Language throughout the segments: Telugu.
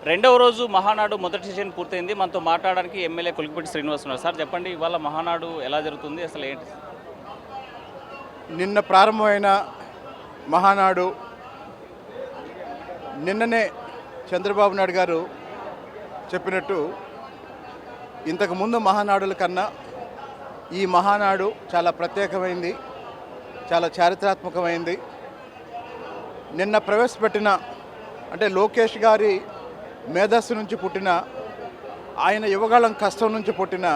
రెండవ రోజు మహానాడు మొదటి సెషన్ పూర్తయింది. మనతో మాట్లాడడానికి ఎమ్మెల్యే కొలికిపూడి శ్రీనివాస్ ఉన్నారు. సార్ చెప్పండి, ఇవాళ మహానాడు ఎలా జరుగుతుంది, అసలు ఏంటి? నిన్న ప్రారంభమైన మహానాడు నిన్ననే చంద్రబాబు నాయుడు గారు చెప్పినట్టు ఇంతకుముందు మహానాడుల కన్నా ఈ మహానాడు చాలా ప్రత్యేకమైంది, చాలా చారిత్రాత్మకమైంది. నిన్న ప్రవేశపెట్టిన అంటే లోకేష్ గారి మేధస్సు నుంచి పుట్టిన, ఆయన యువగళం కష్టం నుంచి పుట్టిన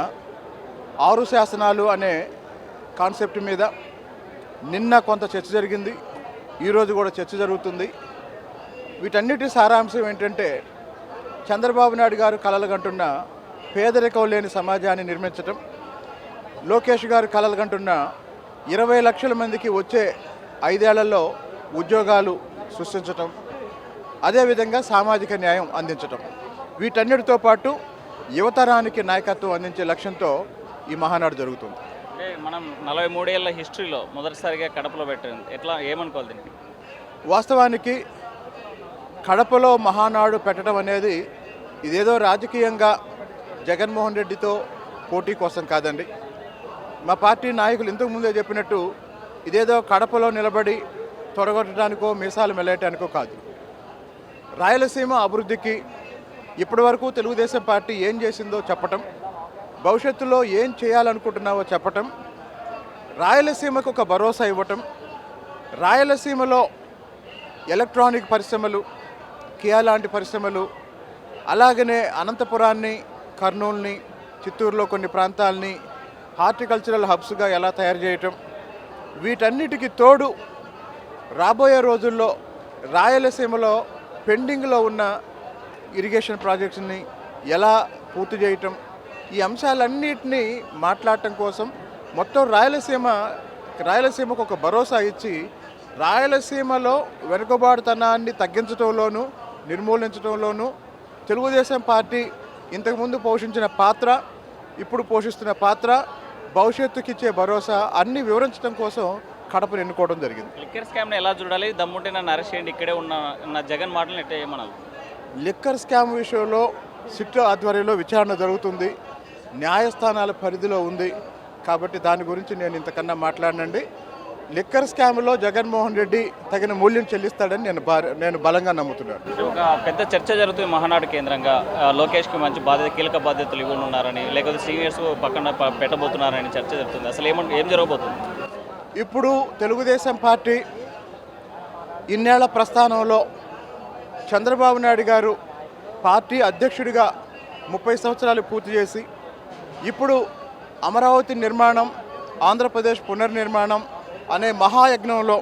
6 శాసనాలు అనే కాన్సెప్ట్ మీద నిన్న కొంత చర్చ జరిగింది, ఈరోజు కూడా చర్చ జరుగుతుంది. వీటన్నిటి సారాంశం ఏంటంటే చంద్రబాబు నాయుడు గారు కలలుగంటున్న పేదరికం లేని సమాజాన్ని నిర్మించటం, లోకేష్ గారు కలలుగంటున్న 20 లక్షల మందికి వచ్చే 5 ఏళ్లలో ఉద్యోగాలు సృష్టించటం, అదేవిధంగా సామాజిక న్యాయం అందించటం, వీటన్నిటితో పాటు యువతరానికి నాయకత్వం అందించే లక్ష్యంతో ఈ మహానాడు జరుగుతుంది. అంటే మనం 43 ఏళ్ల హిస్టరీలో మొదటిసారిగా కడపలో పెట్టింది, ఎట్లా ఏమనుకోవాలి దీనికి? వాస్తవానికి కడపలో మహానాడు పెట్టడం అనేది ఇదేదో రాజకీయంగా జగన్మోహన్ రెడ్డితో పోటీ కోసం కాదండి. మా పార్టీ నాయకులు ఇంతకుముందే చెప్పినట్టు ఇదేదో కడపలో నిలబడి తొడగొట్టడానికో మీసాలు మెలేయటానికో కాదు. రాయలసీమ అభివృద్ధికి ఇప్పటివరకు తెలుగుదేశం పార్టీ ఏం చేసిందో చెప్పటం, భవిష్యత్తులో ఏం చేయాలనుకుంటున్నావో చెప్పటం, రాయలసీమకు ఒక భరోసా ఇవ్వటం, రాయలసీమలో ఎలక్ట్రానిక్ పరిశ్రమలు, కియా లాంటి పరిశ్రమలు, అలాగనే అనంతపురాన్ని, కర్నూలుని, చిత్తూరులో కొన్ని ప్రాంతాలని హార్టికల్చరల్ హబ్స్గా ఎలా తయారు చేయటం, వీటన్నిటికీ తోడు రాబోయే రోజుల్లో రాయలసీమలో పెండింగ్లో ఉన్న ఇరిగేషన్ ప్రాజెక్ట్స్ని ఎలా పూర్తి చేయటం, ఈ అంశాలన్నింటినీ మాట్లాడటం కోసం మొత్తం రాయలసీమకు ఒక భరోసా ఇచ్చి రాయలసీమలో వెనుకబాటుతనాన్ని తగ్గించడంలోనూ నిర్మూలించడంలోనూ తెలుగుదేశం పార్టీ ఇంతకుముందు పోషించిన పాత్ర, ఇప్పుడు పోషిస్తున్న పాత్ర, భవిష్యత్తుకి ఇచ్చే భరోసా అన్నీ వివరించడం కోసం కడపను ఎన్నుకోవడం జరిగింది. లిక్కర్ స్కామ్ని ఎలా చూడాలి? దమ్ముంటే నన్ను అరెస్ట్ చేయండి, ఇక్కడే ఉన్న జగన్ మాటలను ఎట్లా ఏమనాలి? లిక్కర్ స్కామ్ విషయంలో సిట్ ఆధ్వర్యంలో విచారణ జరుగుతుంది, న్యాయస్థానాల పరిధిలో ఉంది కాబట్టి దాని గురించి నేను ఇంతకన్నా మాట్లాడనండి. లిక్కర్ స్కామ్లో జగన్మోహన్ రెడ్డి తగిన మూల్యం చెల్లిస్తాడని నేను బలంగా నమ్ముతున్నాను. ఒక పెద్ద చర్చ జరుగుతుంది మహానాడు కేంద్రంగా, లోకేష్కి మంచి కీలక బాధ్యతలు ఇవ్వనున్నారని, లేకపోతే సీనియర్స్ పక్కన పెట్టబోతున్నారని చర్చ జరుగుతుంది. అసలు ఏం జరగబోతుంది? ఇప్పుడు తెలుగుదేశం పార్టీ ఇన్నేళ్ల ప్రస్థానంలో చంద్రబాబు నాయుడు గారు పార్టీ అధ్యక్షుడిగా 30 సంవత్సరాలు పూర్తి చేసి ఇప్పుడు అమరావతి నిర్మాణం, ఆంధ్రప్రదేశ్ పునర్నిర్మాణం అనే మహాయజ్ఞంలో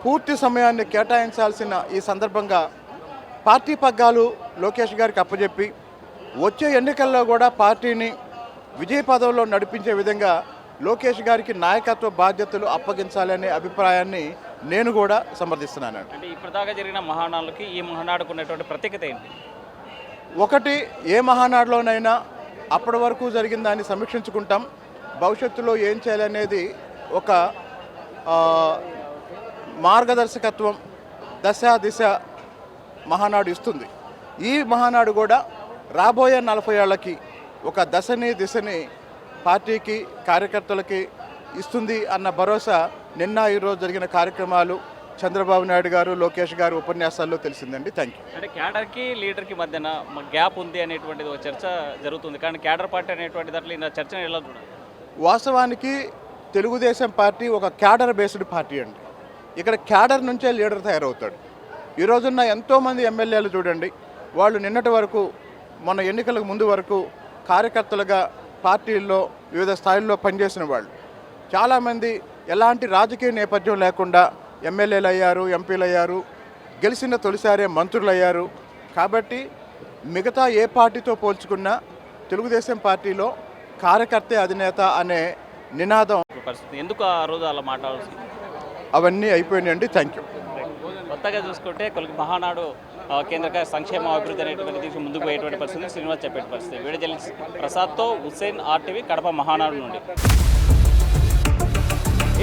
పూర్తి సమయాన్ని కేటాయించాల్సిన ఈ సందర్భంగా పార్టీ పగ్గాలు లోకేష్ గారికి అప్పచెప్పి వచ్చే ఎన్నికల్లో కూడా పార్టీని విజయపదంలో నడిపించే విధంగా లోకేష్ గారికి నాయకత్వ బాధ్యతలు అప్పగించాలనే అభిప్రాయాన్ని నేను కూడా సమర్థిస్తున్నాను. అంటే ఇప్పటిదాకా జరిగిన మహానాడుకి ఈ మహానాడుకు ఉన్నటువంటి ప్రత్యేకత ఏంటి? ఒకటి, ఏ మహానాడులోనైనా అప్పటి వరకు జరిగిన దాన్ని సమీక్షించుకుంటాం, భవిష్యత్తులో ఏం చేయాలనేది ఒక మార్గదర్శకత్వం, దిశ మహానాడు ఇస్తుంది. ఈ మహానాడు కూడా రాబోయే 40 ఏళ్లకి ఒక దిశని పార్టీకి, కార్యకర్తలకి ఇస్తుంది అన్న భరోసా నిన్న ఈరోజు జరిగిన కార్యక్రమాలు, చంద్రబాబు నాయుడు గారు, లోకేష్ గారు ఉపన్యాసాల్లో తెలిసిందండి. Thank you. అంటే క్యాడర్కి లీడర్కి మధ్యన గ్యాప్ ఉంది అనేటువంటిది ఒక చర్చ జరుగుతుంది, కానీ క్యాడర్ పార్టీ అనేటువంటి దాంట్లో ఈ చర్చను ఎలా చూడాలి? వాస్తవానికి తెలుగుదేశం పార్టీ ఒక క్యాడర్ బేస్డ్ పార్టీ అండి. ఇక్కడ క్యాడర్ నుంచే లీడర్ తయారవుతాడు. ఈ రోజున్న ఎంతోమంది ఎమ్మెల్యేలు చూడండి, వాళ్ళు నిన్నటి వరకు, మొన్న ఎన్నికలకు ముందు వరకు కార్యకర్తలుగా పార్టీల్లో వివిధ స్థాయిల్లో పనిచేసిన వాళ్ళు. చాలామంది ఎలాంటి రాజకీయ నేపథ్యం లేకుండా ఎమ్మెల్యేలు అయ్యారు, ఎంపీలు అయ్యారు, గెలిచిన తొలిసారే మంత్రులు అయ్యారు. కాబట్టి మిగతా ఏ పార్టీతో పోల్చుకున్నా తెలుగుదేశం పార్టీలో కార్యకర్తే అధినేత అనే నినాదం పరిస్థితి. ఎందుకు ఆ రోజు అలా మాట్లాడాల్సి? అవన్నీ అయిపోయినాయండి. Thank you. కొత్తగా చూసుకుంటే మహానాడు కేంద్ర సంక్షేమ అభివృద్ధి అనేటువంటి ముందుకు పోయేటువంటి పరిస్థితి శ్రీనివాస్ చెప్పే పరిస్థితి. వీడియో జర్నలిస్ట్ ప్రసాద్తో హుస్సేన్, RTV, కడప మహానాడు నుండి.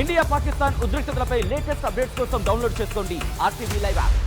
ఇండియా పాకిస్తాన్ ఉద్రిక్తతలపై లేటెస్ట్ అప్డేట్స్ కోసం డౌన్లోడ్ చేసుకోండి RTV లైవ్ యాప్.